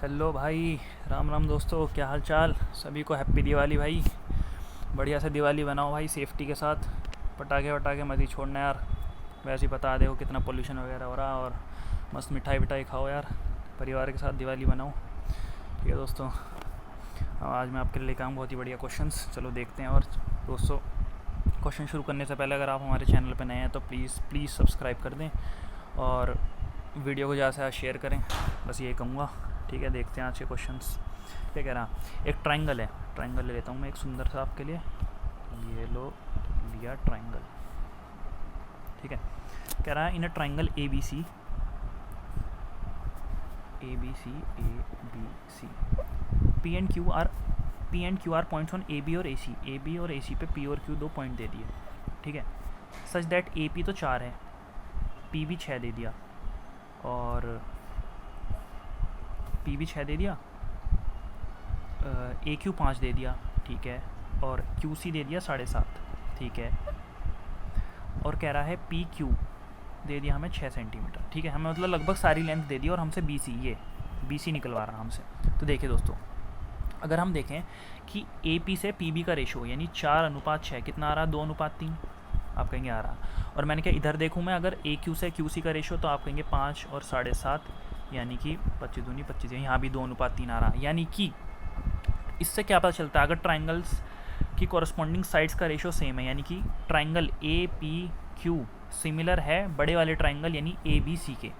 Hello भाई। राम राम दोस्तों, क्या हाल चाल। सभी को हैप्पी दिवाली भाई। बढ़िया से दिवाली बनाओ भाई, सेफ्टी के साथ। पटाखे वटाखे मत ही छोड़ना यार। वैसे ही बता देखो कितना पोल्यूशन वगैरह हो रहा है। और मस्त मिठाई विठाई खाओ यार, परिवार के साथ दिवाली बनाओ। ठीक है दोस्तों, आज मैं आपके लिए लेकर आऊँ बहुत ही बढ़िया क्वेश्चंस। चलो देखते हैं। और दोस्तों, क्वेश्चन शुरू करने से पहले अगर आप हमारे चैनल पर नए हैं तो प्लीज़ प्लीज़ सब्सक्राइब कर दें और वीडियो को ज़्यादा से ज़्यादा शेयर करें। बस यही कहूँगा। ठीक है, देखते हैं आज के क्वेश्चंस। क्या कह रहा, एक ट्रायंगल है। ट्रायंगल ले लेता हूँ मैं एक सुंदर सा आपके लिए। ये लो, लिया ट्रायंगल। ठीक है, कह रहा है in a triangle A B C P and Q R points on A B और ए सी पे पी और क्यू दो पॉइंट दे दिए। ठीक है, सच दैट ए पी तो 4 है, पी भी 6 दे दिया और पी भी 6 दे दिया, ए क्यू 5 दे दिया। ठीक है, और क्यू सी दे दिया 7.5। ठीक है, और कह रहा है पी क्यू दे दिया हमें 6 सेंटीमीटर। ठीक है, हमें मतलब लगभग सारी लेंथ दे दी और हमसे बी सी निकलवा रहा हमसे। तो देखिए दोस्तों, अगर हम देखें कि ए पी से पी बी का रेशो यानी 4:6 कितना आ रहा, 2:3 आप कहेंगे आ रहा। और मैंने क्या इधर देखूँ मैं, अगर ए क्यू से क्यू सी का रेशो तो आप कहेंगे 5 और 7.5 यानी कि 25 दूनी 25। यहाँ भी 2:3 आ रहा। यानी कि इससे क्या पता चलता है, अगर ट्राइंगल्स की कॉरस्पॉन्डिंग साइड्स का रेशो सेम है, यानी कि triangle A P Q similar है बड़े वाले ट्राइंगल यानी ए बी सी के,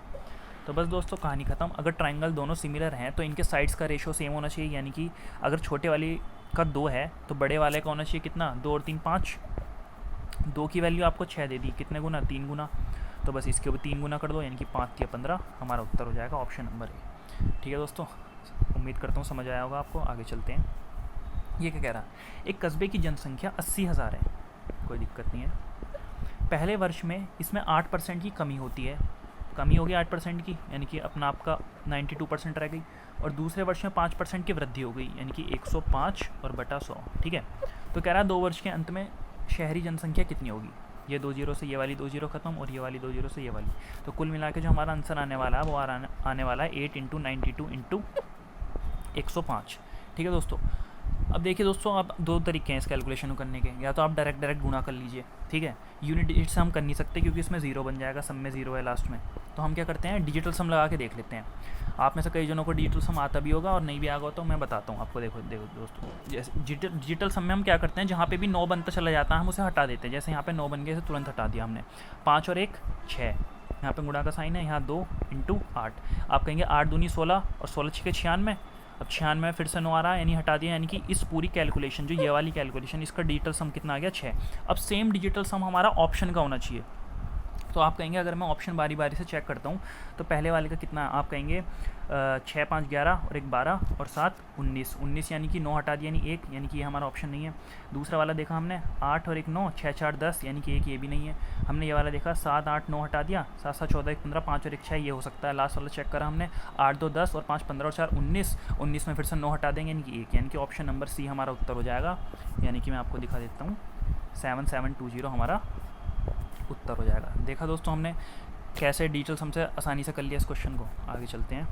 तो बस दोस्तों कहानी ख़त्म। अगर ट्राइंगल दोनों सिमिलर हैं तो इनके साइड्स का रेशो सेम होना चाहिए। यानी कि अगर छोटे वाले का 2 है तो बड़े वाले का होना चाहिए कितना, 2 और 3 5। 2 की वैल्यू आपको 6 दे दी, कितने गुना, 3 गुना। तो बस इसके ऊपर 3 गुना कर दो, यानी कि 5 या 15 हमारा उत्तर हो जाएगा ऑप्शन नंबर ए। ठीक है दोस्तों, उम्मीद करता हूँ समझ आया होगा आपको। आगे चलते हैं। ये क्या कह रहा है, एक कस्बे की जनसंख्या 80,000 है, कोई दिक्कत नहीं है। पहले वर्ष में इसमें 8% की कमी होती है, कमी होगी 8% की, यानी कि अपना आपका 92% रह गई। और दूसरे वर्ष में 5% की वृद्धि हो गई, यानी कि 105 और बटा 100। ठीक है, तो कह रहा है 2 वर्ष के अंत में शहरी जनसंख्या कितनी होगी। ये 2 जीरो से ये वाली 2 जीरो खत्म और ये वाली 2 जीरो से ये वाली। तो कुल मिला के जो हमारा आंसर आने वाला है वो आने वाला है 8 × 92 × 105। ठीक है दोस्तों, अब देखिए दोस्तों, आप 2 तरीके हैं इस कैलकुलेशन को करने के। या तो आप डायरेक्ट गुणा कर लीजिए। ठीक है, यूनिट डिजिट से हम कर नहीं सकते क्योंकि इसमें 0 बन जाएगा, सम में 0 है लास्ट में। तो हम क्या करते हैं, डिजिटल सम लगा के देख लेते हैं। आप में से कई जनों को डिजिटल सम आता भी होगा और नहीं भी आएगा, तो मैं बताता हूँ आपको। देखो दोस्तों, जैसे डिजिटल सम में हम क्या करते हैं, जहाँ पे भी 9 बनता चला जाता है हम उसे हटा देते हैं। जैसे यहाँ पे 9 बन गए, इसे तुरंत हटा दिया हमने। 5 और 1 6, यहाँ पे गुणा का साइन है, यहाँ 2 × 8। आप कहेंगे 8 दूनी 16 और 16 6 96। अब 96 फिर से 9 आ रहा है, यानी हटा दिया। यानी कि इस पूरी कैलकुलेशन, जो ये वाली कैलकुलेशन, इसका डिजिटल सम कितना आ गया, 6। अब सेम डिजिटल सम हमारा ऑप्शन का होना चाहिए। तो आप कहेंगे, अगर मैं ऑप्शन बारी बारी से चेक करता हूँ तो पहले वाले का कितना, आप कहेंगे 6 5 11 और 1 12 और 7 19 19, यानी कि 9 हटा दिया, यानी 1, यानी कि ये हमारा ऑप्शन नहीं है। दूसरा वाला देखा हमने 8 और 1 9, 6 4 10, यानी कि 1 ये भी नहीं है। हमने ये वाला देखा 7 8 9 हटा दिया, 7 7 14 1 15, 5 और 1 6, ये हो सकता है। लास्ट वाला चेक करा हमने 8 2 10 और 5 15 और 4 19, 19 में फिर से 9 हटा देंगे, यानी कि 1, यानी कि ऑप्शन नंबर सी हमारा उत्तर हो जाएगा। यानी कि मैं आपको दिखा देता हूँ, 7720 हमारा उत्तर हो जाएगा। देखा दोस्तों हमने कैसे डिजिटल सम से आसानी से कर लिया इस क्वेश्चन को। आगे चलते हैं।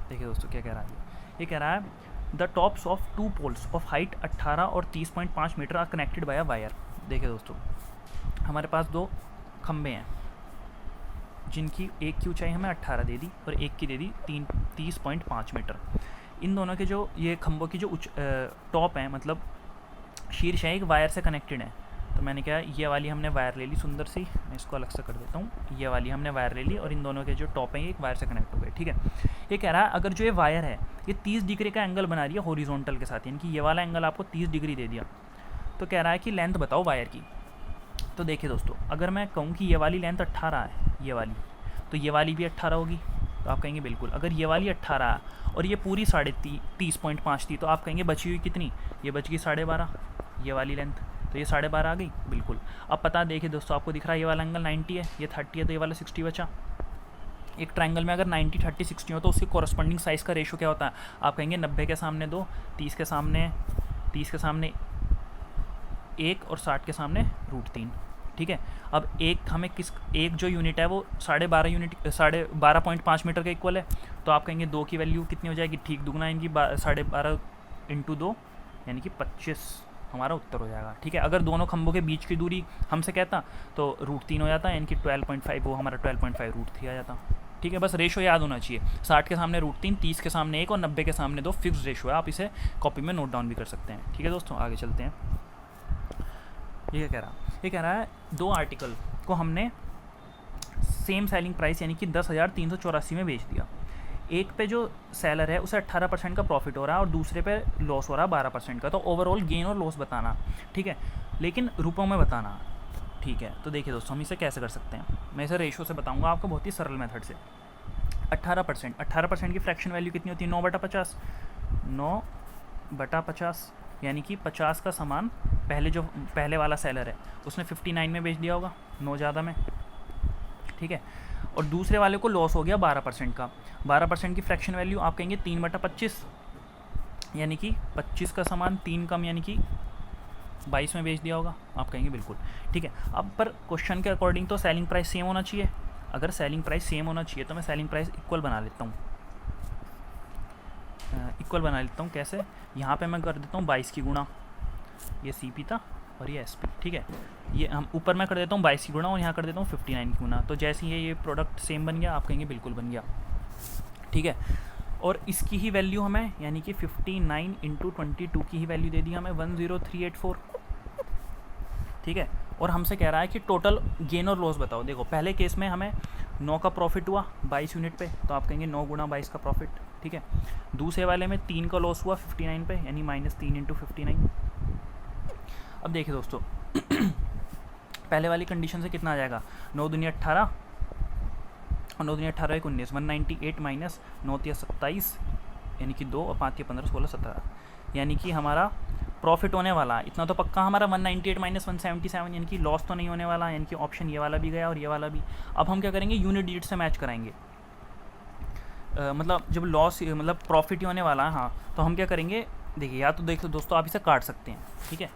देखिए दोस्तों क्या कह रहा है, ये कह रहा है the tops of 2 poles of height 18 और 30.5 metre are connected by a wire. देखिए दोस्तों, हमारे पास 2 खंबे हैं जिनकी एक की ऊंचाई हमें 18 दे दी और एक की दे दी 30.5 मीटर। इन दोनों के जो ये खंभों की जो टॉप है, मतलब शीर्ष है, एक वायर से कनेक्टेड है। तो मैंने क्या, ये वाली हमने वायर ले ली सुंदर सी, मैं इसको अलग से कर देता हूँ। ये वाली हमने वायर ले ली और इन दोनों के जो टॉप हैं ये एक वायर से कनेक्ट हो गए। ठीक है, ये कह रहा है अगर जो ये वायर है ये 30 डिग्री का एंगल बना रही है हॉरिजॉन्टल के साथ, यानी कि ये वाला एंगल आपको 30 डिग्री दे दिया, तो कह रहा है कि लेंथ बताओ वायर की। तो देखिए दोस्तों, अगर मैं कहूँ कि ये वाली लेंथ 18 है, ये वाली, तो ये वाली भी 18 होगी। तो आप कहेंगे बिल्कुल। अगर ये वाली 18 है और ये पूरी 30.5 थी, तो आप कहेंगे बची हुई कितनी, ये बच गई 12.5, ये वाली लेंथ, तो ये 12.5 आ गई बिल्कुल। अब पता देखिए दोस्तों, आपको दिख रहा है ये वाला एंगल 90 है, ये 30 है, तो ये वाला 60 बचा। एक ट्रायंगल में अगर 90 30 60 हो तो उसके कॉरस्पॉन्डिंग साइज़ का रेशो क्या होता है, आप कहेंगे 90 के सामने 2, 30 के सामने 1 और 60 के सामने √3। ठीक है, अब एक हमें एक जो यूनिट है वो 12.5 यूनिट 12.5 मीटर का इक्वल है, तो आप कहेंगे 2 की वैल्यू कितनी हो जाएगी, ठीक दुगना इनकी 12.5 इंटू 2 यानी कि 25 हमारा उत्तर हो जाएगा। ठीक है, अगर दोनों खंभों के बीच की दूरी हमसे कहता तो √3 हो जाता, यानी कि 12.5, वो हमारा 12.5 √3 आ जाता। ठीक है, बस रेशो याद होना चाहिए, 60 के सामने √3, 30 के सामने 1 और 90 के सामने 2 फिक्स रेशो है। आप इसे कॉपी में नोट डाउन भी कर सकते हैं। ठीक है दोस्तों, आगे चलते हैं। ये क्या कह रहा है, ये कह रहा है 2 आर्टिकल को हमने सेम सेलिंग प्राइस यानी कि 10,384 में बेच दिया। एक पे जो सेलर है उसे 18% का प्रॉफिट हो रहा है और दूसरे पे लॉस हो रहा है 12% का। तो ओवरऑल गेन और लॉस बताना, ठीक है, लेकिन रुपयों में बताना। ठीक है, तो देखिए दोस्तों, हम इसे कैसे कर सकते हैं, मैं इसे रेशो से बताऊंगा आपको बहुत ही सरल मेथड से। 18% की फ्रैक्शन वैल्यू कितनी होती है, 9/50, 9/50 यानी कि 50 का सामान पहले वाला सेलर है उसने 59 में बेच दिया होगा, 9 ज़्यादा में। ठीक है, और दूसरे वाले को लॉस हो गया 12% का। 12% की फ्रैक्शन वैल्यू आप कहेंगे 3/25 यानी कि 25 का सामान 3 कम यानी कि 22 में बेच दिया होगा, आप कहेंगे बिल्कुल। ठीक है, अब पर क्वेश्चन के अकॉर्डिंग तो सेलिंग प्राइस सेम होना चाहिए। अगर सेलिंग प्राइस सेम होना चाहिए तो मैं सेलिंग प्राइस इक्वल बना लेता हूँ। कैसे, यहाँ पे मैं कर देता हूँ 22 की गुणा, ये CP था और ये SP। ठीक है, ये हम ऊपर मैं कर देता हूँ 22 की गुणा और यहाँ कर देता हूँ 59 की गुणा। तो जैसे ही ये प्रोडक्ट सेम बन गया, आप कहेंगे बिल्कुल बन गया। ठीक है, और इसकी ही वैल्यू हमें यानी कि 59 × 22 की ही वैल्यू दे दी हमें 10384। ठीक है, और हमसे कह रहा है कि टोटल गेन और लॉस बताओ। देखो, पहले केस में हमें 9 का प्रॉफिट हुआ 22 यूनिट पे, तो आप कहेंगे 9 × 22 का प्रॉफिट। ठीक है, दूसरे वाले में 3 का लॉस हुआ 59 पे, यानी -3 × 59। अब देखिए दोस्तों, पहले वाली कंडीशन से कितना आ जाएगा, 9 दूनी 18 और 9 दूनी 18 1 19, 198 माइनस 9 × 27 यानी कि 2 और 5 × 15 16 17, यानी कि हमारा प्रॉफिट होने वाला इतना तो पक्का हमारा 198 माइनस 177, यानी कि लॉस तो नहीं होने वाला, यानी कि ऑप्शन ये वाला भी गया और ये वाला भी। अब हम क्या करेंगे, यूनिट डिजिट से मैच कराएंगे। मतलब जब लॉस मतलब प्रॉफिट ही होने वाला है, हाँ, तो हम क्या करेंगे, देखिए, या तो देख लो दोस्तों, आप इसे काट सकते हैं। ठीक है,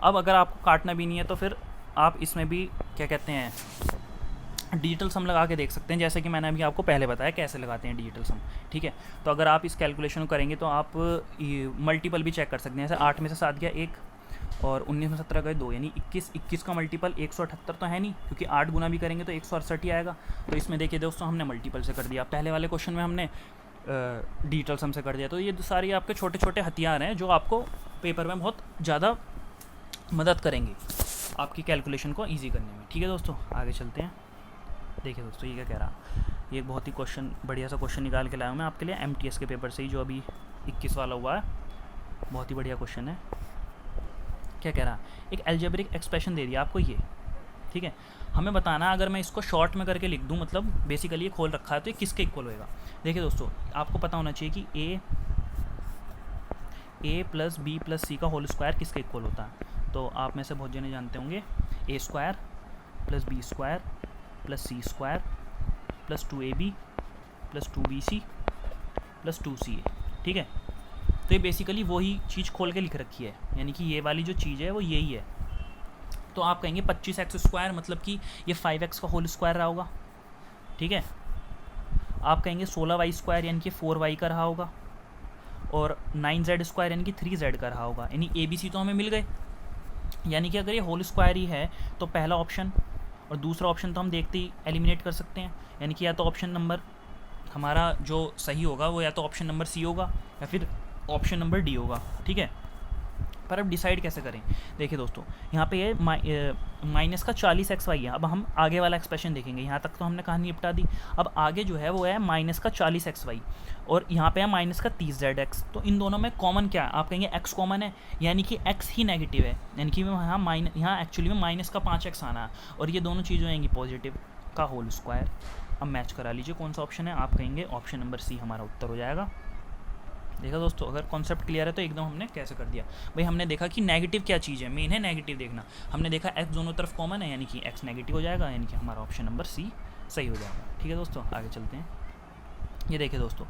अब अगर आपको काटना भी नहीं है तो फिर आप इसमें भी क्या कहते हैं, डिजिटल सम लगा के देख सकते हैं, जैसे कि मैंने अभी आपको पहले बताया कैसे लगाते हैं डिजिटल सम। ठीक है, तो अगर आप इस कैलकुलेशन को करेंगे तो आप मल्टीपल भी चेक कर सकते हैं। जैसे 8 में से 7 गया 1 और 19 में 17 गए 2, यानी 21 का मल्टीपल 178 तो है नहीं, क्योंकि 8 गुना भी करेंगे तो 168 ही आएगा। तो इसमें देखिए दोस्तों, हमने मल्टीपल से कर दिया। पहले वाले क्वेश्चन में हमने डिजिटल सम से कर दिया। तो ये सारी आपके छोटे छोटे हथियार हैं जो आपको पेपर में बहुत ज़्यादा मदद करेंगे आपकी कैलकुलेशन को ईजी करने में। ठीक है दोस्तों, आगे चलते हैं। देखिए दोस्तों, ये क्या कह रहा, ये एक बहुत ही बढ़िया सा क्वेश्चन निकाल के लाया हूँ मैं आपके लिए MTS के पेपर से ही, जो अभी 21 वाला हुआ है। बहुत ही बढ़िया क्वेश्चन है। क्या कह रहा, एक अलजेब्रिक एक्सप्रेशन दे दिया आपको ये। ठीक है, हमें बताना है, अगर मैं इसको शॉर्ट में करके लिख दूँ, मतलब बेसिकली ये खोल रखा है, तो ये किसके इक्वल होएगा। देखिए दोस्तों, आपको पता होना चाहिए कि A + B + C का होल स्क्वायर किसके इक्वल होता है। तो आप में से बहुत जने जानते होंगे, A² + B² + C² + 2AB + 2BC + 2CA। ठीक है, तो ये बेसिकली वही चीज़ खोल के लिख रखी है, यानी कि ये वाली जो चीज़ है वो यही है। तो आप कहेंगे 25x² मतलब कि ये 5x का होल स्क्वायर रहा होगा। ठीक है, आप कहेंगे 16y² यानी कि 4y का रहा होगा, और 9z² यानी कि 3z का रहा होगा। यानी ABC तो हमें मिल गए, यानी कि अगर ये होल स्क्वायर ही है तो पहला ऑप्शन और दूसरा ऑप्शन तो हम देखते ही एलिमिनेट कर सकते हैं, यानी कि या तो ऑप्शन नंबर हमारा जो सही होगा वो या तो ऑप्शन नंबर C होगा या फिर ऑप्शन नंबर D होगा। ठीक है, पर अब डिसाइड कैसे करें। देखिए दोस्तों, यहाँ पे ये माइनस का 40xy है। अब हम आगे वाला एक्सप्रेशन देखेंगे, यहाँ तक तो हमने कहानी निपटा दी। अब आगे जो है वो है माइनस का 40xy और यहाँ पे है माइनस का 30zx। तो इन दोनों में कॉमन क्या है, आप कहेंगे x कॉमन है, यानी कि x ही नेगेटिव है, यानी कि यहाँ एक्चुअली में माइनस का 5x आना है और ये दोनों चीज़ें आएंगी पॉजिटिव का होल स्क्वायर। अब मैच करा लीजिए कौन सा ऑप्शन है, आप कहेंगे ऑप्शन नंबर C हमारा उत्तर हो जाएगा। देखा दोस्तों, अगर कॉन्सेप्ट क्लियर है तो एकदम हमने कैसे कर दिया भाई। हमने देखा कि नेगेटिव क्या चीज़ है, मेन है नेगेटिव देखना। हमने देखा x दोनों तरफ कॉमन है, यानी कि x नेगेटिव हो जाएगा, यानी कि हमारा ऑप्शन नंबर C सही हो जाएगा। ठीक है दोस्तों, आगे चलते हैं। ये देखिए दोस्तों,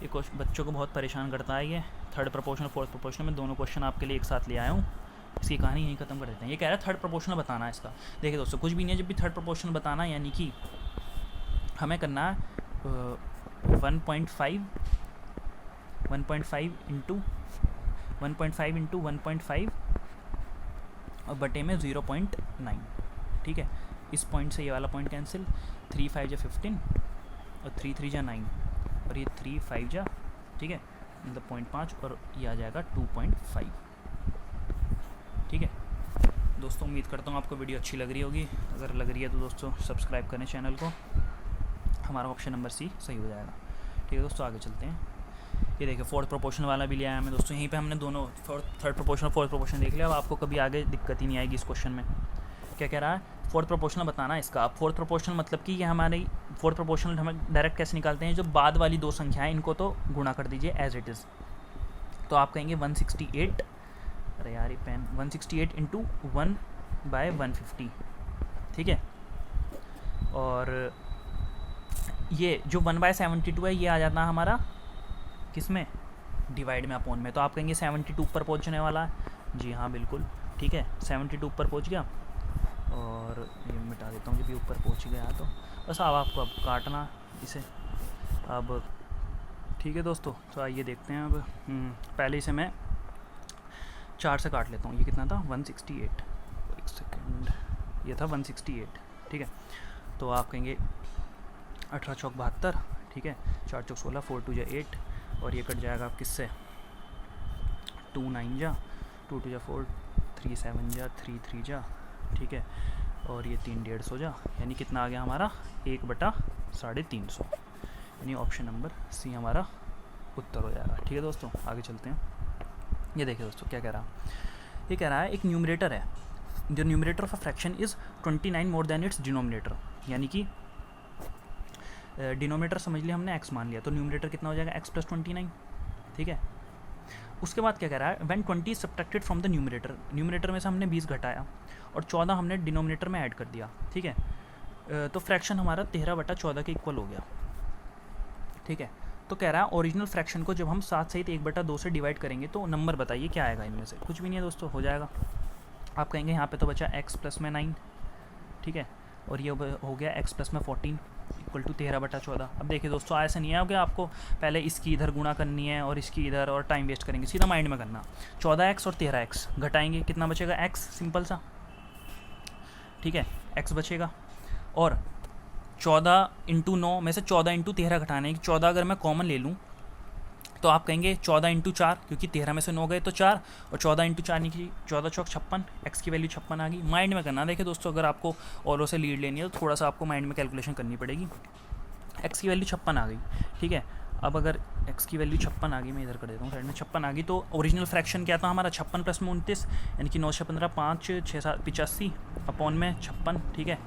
ये क्वेश्चन बच्चों को बहुत परेशान करता है। ये थर्ड प्रोपोर्शनल फोर्थ प्रोपोर्शनल में दोनों क्वेश्चन आपके लिए एक साथ ले आया हूँ। इसकी कहानी यहीं खत्म कर देते हैं। ये कह रहा है थर्ड प्रोपोर्शनल बताना है इसका। देखिए दोस्तों, कुछ भी नहीं है, जब भी थर्ड प्रोपोर्शनल बताना है, यानी कि हमें करना है 1.5 इंटू 1.5 और बटे में 0.9, ठीक है। इस पॉइंट से ये वाला पॉइंट कैंसिल, 3 5 जा 15 और 3 3 जा 9 और ये 3 5 जा, ठीक है, मतलब 0.5 और ये आ जाएगा 2.5, ठीक है। दोस्तों उम्मीद करता हूँ आपको वीडियो अच्छी लग रही होगी। अगर लग रही है तो दोस्तों सब्सक्राइब करें चैनल को, हमारा ऑप्शन नंबर सी सही हो जाएगा, ठीक है। दोस्तों आगे चलते हैं। ये देखिए फोर्थ प्रोपोर्शनल वाला भी लिया है हमें दोस्तों। यहीं पे हमने दोनों थर्ड प्रोपोर्शनल फोर्थ प्रोपोर्शनल देख लिया। अब आपको कभी आगे दिक्कत ही नहीं आएगी इस क्वेश्चन में। क्या कह रहा है, फोर्थ प्रोपोर्शनल बताना है इसका। अब फोर्थ प्रोपोर्शनल मतलब कि ये हमारी फोर्थ प्रोपोर्शनल हमें डायरेक्ट कैसे निकालते हैं, जो बाद वाली दो संख्याएं इनको तो गुणा कर दीजिए एज इट इज़। तो आप कहेंगे 168, अरे यार ये पेन, 168 इंटू 1/150, ठीक है। और ये जो 1/72 है ये आ जाता है हमारा किस में, डिवाइड में, अपॉन में। तो आप कहेंगे 72 ऊपर पहुंचने वाला है, जी हाँ बिल्कुल, ठीक है। 72 ऊपर पहुंच गया और ये मिटा देता हूँ जब ये ऊपर पहुंच गया तो बस। अब आपको अब काटना इसे अब, ठीक है दोस्तों। तो आइए देखते हैं अब। पहले इसे मैं 4 से काट लेता हूँ। ये कितना था, 168, एक सेकेंड, ये था 168, ठीक है। तो आप कहेंगे 18 चौक 72, ठीक है, 4 चौक 16, 4 2 जा 8 और ये कट जाएगा आप किससे, 2 9 जा, 2 2 जा 4, 3 7 जा, 3 3 जा, ठीक है, और ये 3 150 जा, यानी कितना आ गया हमारा 1/350, यानी ऑप्शन नंबर सी हमारा उत्तर हो जाएगा, ठीक है दोस्तों। आगे चलते हैं। ये देखिए दोस्तों क्या कह रहा है, ये कह रहा है एक न्यूमरेटर है, the numerator of a fraction is 29 more than it's denominator, यानी कि डिनोमिनेटर समझ लिया हमने x मान लिया, तो न्यूमरेटर कितना हो जाएगा x + 29, ठीक है। उसके बाद क्या कह रहा है, when 20 is subtracted from the numerator, numerator में से हमने 20 घटाया और 14 हमने डिनोमिनेटर में ऐड कर दिया, ठीक है। तो फ्रैक्शन हमारा 13/14 के इक्वल हो गया, ठीक है। तो कह रहा है ओरिजिनल फ्रैक्शन को जब हम 7 सहित 1/2 से डिवाइड करेंगे तो नंबर बताइए क्या आएगा इनमें से। कुछ भी नहीं है दोस्तों, हो जाएगा। आप कहेंगे यहाँ पे तो बचा x + 9, ठीक है, और ये हो गया x + 14 इक्वल टू 13/14। अब देखिए दोस्तों ऐसा नहीं है कि आपको पहले इसकी इधर गुणा करनी है और इसकी इधर और टाइम वेस्ट करेंगे, सीधा माइंड में करना। 14x और 13x घटाएंगे, कितना बचेगा x, सिंपल सा, ठीक है, x बचेगा। और 14 × 9 में से 14 × 13 घटाने, 14 अगर मैं कॉमन ले लूँ तो आप कहेंगे 14 × 4, क्योंकि 13 में से 9 गए तो 4, और 14 × 4 यानी कि 14 चौक 56, x की वैल्यू 56 आ गई। माइंड में करना। देखिए दोस्तों अगर आपको औरों से लीड लेनी है तो थोड़ा सा आपको माइंड में कैलकुलेशन करनी पड़ेगी। x की वैल्यू 56 आ गई, ठीक है। अब अगर x की वैल्यू 56 आ गई, मैं इधर कर देता हूँ साइड में, 56 आ गई, तो ओरिजिनल फ्रैक्शन क्या था हमारा, 56 + 29, यानी कि 9 × 15 5 6 7 85 अपॉन में 56, ठीक है।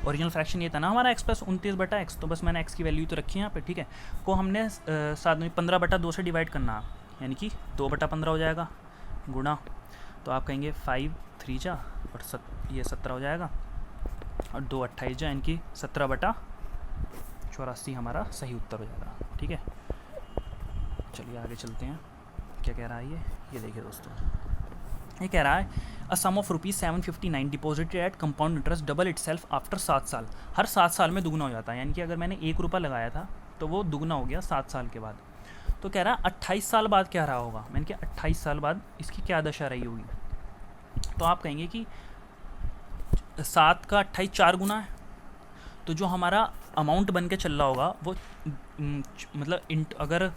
ओरिजिनल फ्रैक्शन ये था ना हमारा x + 29/x, तो बस मैंने x की वैल्यू तो रखी है यहाँ पे, ठीक है। को हमने 15/2 से डिवाइड करना, यानी कि 2/15 हो जाएगा गुणा। तो आप कहेंगे 5 3 जा और ये 17 हो जाएगा और 2 28 जा, यानी कि 17/84 हमारा सही उत्तर हो जाएगा, ठीक है। चलिए आगे चलते हैं। क्या कह रहा है ये देखिए दोस्तों, ये कह रहा है a sum of ₹759 deposited at compound interest double itself after 7 साल। हर 7 साल में दुगना हो जाता है, यानी कि अगर मैंने 1 रुपया लगाया था तो वो दुगना हो गया 7 साल के बाद। तो कह रहा है 28 साल बाद क्या रहा होगा। मैंने कहा 28 साल बाद इसकी क्या दशा रही होगी। तो आप कहेंगे कि 7 का 28 4 गुना है, तो जो हमारा अमाउंट बन के चल रहा होगा वो मतलब अगर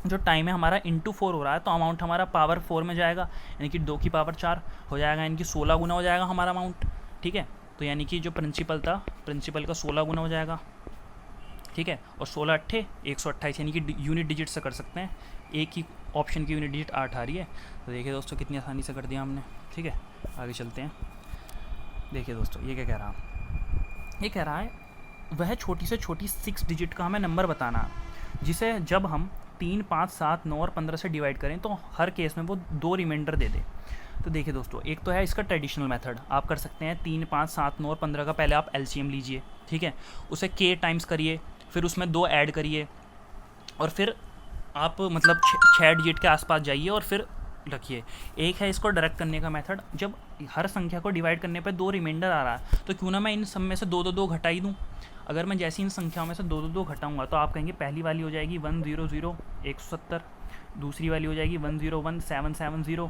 जो टाइम है हमारा × 4 हो रहा है तो अमाउंट हमारा पावर 4 में जाएगा, यानी कि 2 की पावर 4 हो जाएगा, यानी कि 16 गुना हो जाएगा हमारा अमाउंट, ठीक है। तो यानी कि जो प्रिंसिपल था, प्रिंसिपल का 16 गुना हो जाएगा, ठीक है। और 16 8 128, यानी कि यूनिट डिजिट से कर सकते हैं। एक ही ऑप्शन की यूनिट डिजिट 8 आ रही है। तो देखिए दोस्तों कितनी आसानी से कर दिया हमने, ठीक है। आगे चलते हैं। देखिए दोस्तों ये क्या कह रहा है, ये कह रहा है वह छोटी से छोटी 6 डिजिट का हमें नंबर बताना, जिसे जब हम 3 5 7 9 और 15 से डिवाइड करें तो हर केस में वो 2 रिमाइंडर दे दे। तो देखिए दोस्तों एक तो है इसका ट्रेडिशनल मेथड, आप कर सकते हैं 3 5 7 9 और 15 का पहले आप एलसीएम लीजिए, ठीक है, उसे k टाइम्स करिए, फिर उसमें 2 ऐड करिए और फिर आप मतलब 6 डिजिट के आसपास जाइए और फिर रखिए। एक है इसको डायरेक्ट करने का मेथड, जब हर संख्या को डिवाइड करने पर 2 रिमाइंडर आ रहा है तो क्यों ना मैं इन सब में से 2 2 2 घटा ही दूँ। अगर मैं जैसी इन संख्याओं में से दो दो दो घटाऊँगा तो आप कहेंगे पहली वाली हो जाएगी 100 170, दूसरी वाली हो जाएगी 101 770,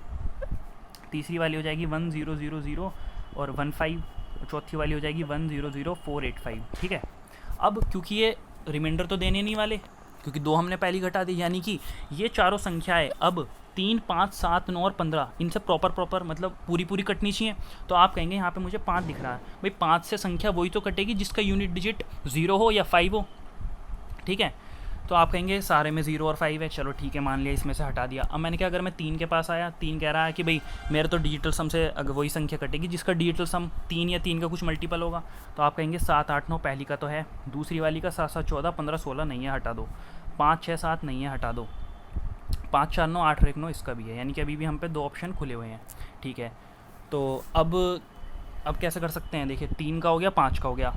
तीसरी वाली हो जाएगी 1000 और 15, चौथी वाली हो जाएगी 100485। ठीक है, अब क्योंकि ये रिमाइंडर तो देने नहीं वाले, क्योंकि दो हमने पहली घटा दी, यानी कि ये चारों संख्याएं अब 3, 5, 7, 9 और 15 इनसे प्रॉपर मतलब पूरी कटनी चाहिए। तो आप कहेंगे यहाँ पे मुझे 5 दिख रहा है, भाई 5 से संख्या वही तो कटेगी जिसका यूनिट डिजिट 0 हो या 5 हो। ठीक है, तो आप कहेंगे सारे में 0 और 5 है, चलो ठीक है मान लिया, इसमें से हटा दिया। अब मैंने क्या, अगर मैं 3 के पास आया, 3 कह रहा है कि भाई मेरे तो डिजिटल सम से अगर वही संख्या कटेगी जिसका डिजिटल सम 3 या 3 का कुछ मल्टीपल होगा। तो आप कहेंगे 7, 8, 9 पहली का तो है, दूसरी वाली का 7, 7, 14, 15, 16 नहीं है, हटा दो। 5, 6, 7 नहीं है, हटा दो। 5, 4, 9, 8 और 1, 9 इसका भी है, यानी कि अभी भी हम पे 2 ऑप्शन खुले हुए हैं। ठीक है, तो अब कैसे कर सकते हैं, देखिए 3 का हो गया, 5 का हो गया,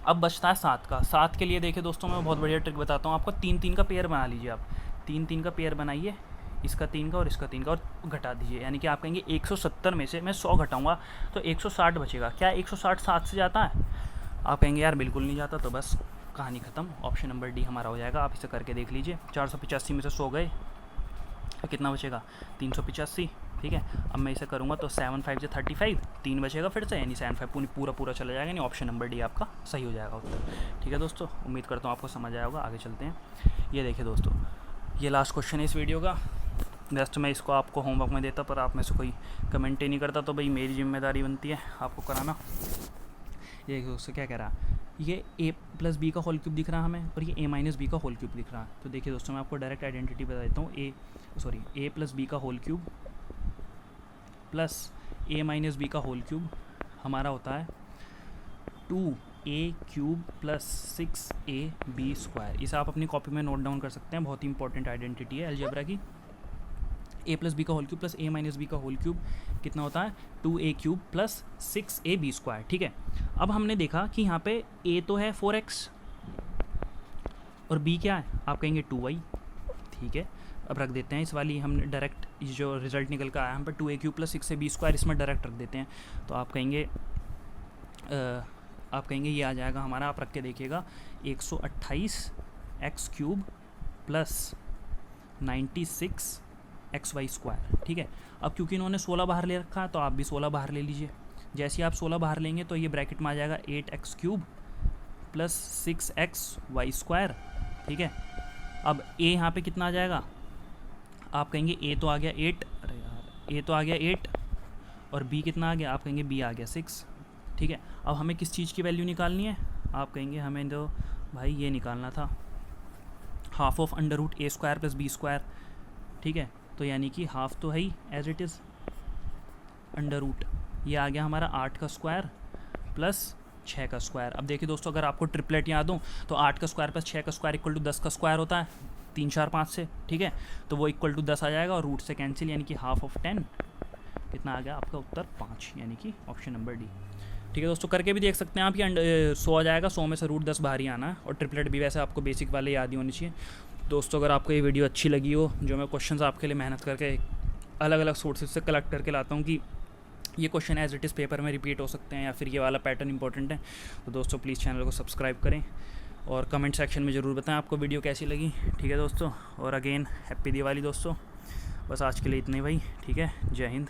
अब बचता है 7 का। 7 के लिए देखिए दोस्तों मैं बहुत बढ़िया ट्रिक बताता हूँ आपको। 3-3 का पेयर बना लीजिए आप, 3-3 का पेयर बनाइए, इसका 3 का और इसका 3 का, और घटा दीजिए। यानी कि आप कहेंगे 170 में से मैं 100 घटाऊँगा तो 160 बचेगा। क्या 160 7 से जाता है? आप कहेंगे यार बिल्कुल नहीं जाता, तो बस कहानी ख़त्म, ऑप्शन नंबर डी हमारा हो जाएगा। आप इसे करके देख लीजिए। 485 में से 100 गए तो कितना बचेगा? 385। ठीक है, अब मैं इसे करूँगा तो 7, 5 से 35, 3 बचेगा फिर से, यानी 7, 5 पूरा चला जाएगा, यानी ऑप्शन नंबर डी आपका सही हो जाएगा उत्तर। ठीक है दोस्तों, उम्मीद करता हूँ आपको समझ आया होगा। आगे चलते हैं। ये देखिए दोस्तों, ये लास्ट क्वेश्चन है इस वीडियो का। जस्ट मैं इसको आपको होमवर्क में देता, पर आप में से कोई कमेंट ही नहीं करता, तो भाई मेरी जिम्मेदारी बनती है आपको कराना। ये दोस्तों क्या कह रहा है, ये a + b का होल क्यूब दिख रहा है हमें, और ये a - b का होल क्यूब दिख रहा है। तो देखिए दोस्तों मैं आपको डायरेक्ट आइडेंटिटी बता देता हूँ। a + b का whole cube plus a - b का होल क्यूब हमारा होता है 2a³ + 6ab²। इसे आप अपनी कॉपी में नोट डाउन कर सकते हैं, बहुत ही इंपॉर्टेंट आइडेंटिटी है अलजेब्रा की। a + b का whole cube plus a - b का होल क्यूब कितना होता है? 2a³ + 6ab²। ठीक है, अब हमने देखा कि यहाँ पे a तो है 4x और b क्या है? आप कहेंगे 2y। ठीक है, अब रख देते हैं इस वाली, हम डायरेक्ट जो रिजल्ट निकल कर आया हम पे 2a³ + 6ab², इसमें डायरेक्ट रख देते हैं। तो आप कहेंगे ये आ जाएगा हमारा, आप रख के देखिएगा 128x³ + 96xy²। ठीक है, अब क्योंकि इन्होंने 16 बाहर ले रखा है तो आप भी 16 बाहर ले लीजिए। जैसे ही आप 16 बाहर लेंगे तो ये ब्रैकेट में आ जाएगा 8x³ + 6xy²। ठीक है, अब a यहाँ पे कितना आ जाएगा? आप कहेंगे a तो आ गया 8, अरे यार a तो आ गया 8, और b कितना आ गया? आप कहेंगे b आ गया 6। ठीक है, अब हमें किस चीज़ की वैल्यू निकालनी है? आप कहेंगे हमें तो भाई ये निकालना था, हाफ ऑफ √a² + b²। ठीक है, तो यानी कि हाफ तो है ही एज इट इज़, √ ये आ गया हमारा 8 का स्क्वायर प्लस 6 का स्क्वायर। अब देखिए दोस्तों, अगर आपको ट्रिपलेट याद हो तो 8 का स्क्वायर प्लस 6 का स्क्वायर = 10 का स्क्वायर होता है 3, 4, 5 से। ठीक है, तो वो = 10 आ जाएगा, और रूट से कैंसिल, यानी कि हाफ ऑफ 10 कितना आ गया आपका उत्तर? 5, यानी कि ऑप्शन नंबर डी। ठीक है दोस्तों, करके भी देख सकते हैं आप, ये 100 आ जाएगा, 100 में से √10 बाहर ही आना है, और ट्रिपलेट भी वैसे आपको बेसिक वाले याद ही होनी चाहिए। दोस्तों अगर आपको ये वीडियो अच्छी लगी हो, जो मैं क्वेश्चंस आपके लिए मेहनत करके अलग अलग सोर्सेज से कलेक्ट करके लाता हूँ कि ये question as it is paper में रिपीट हो सकते हैं या फिर ये वाला पैटर्न इंपॉर्टेंट है, तो दोस्तों प्लीज़ चैनल को सब्सक्राइब करें और कमेंट सेक्शन में ज़रूर बताएं आपको वीडियो कैसी लगी। ठीक है दोस्तों, और अगेन हैप्पी दिवाली दोस्तों। बस आज के लिए इतना ही भाई। ठीक है, जय हिंद।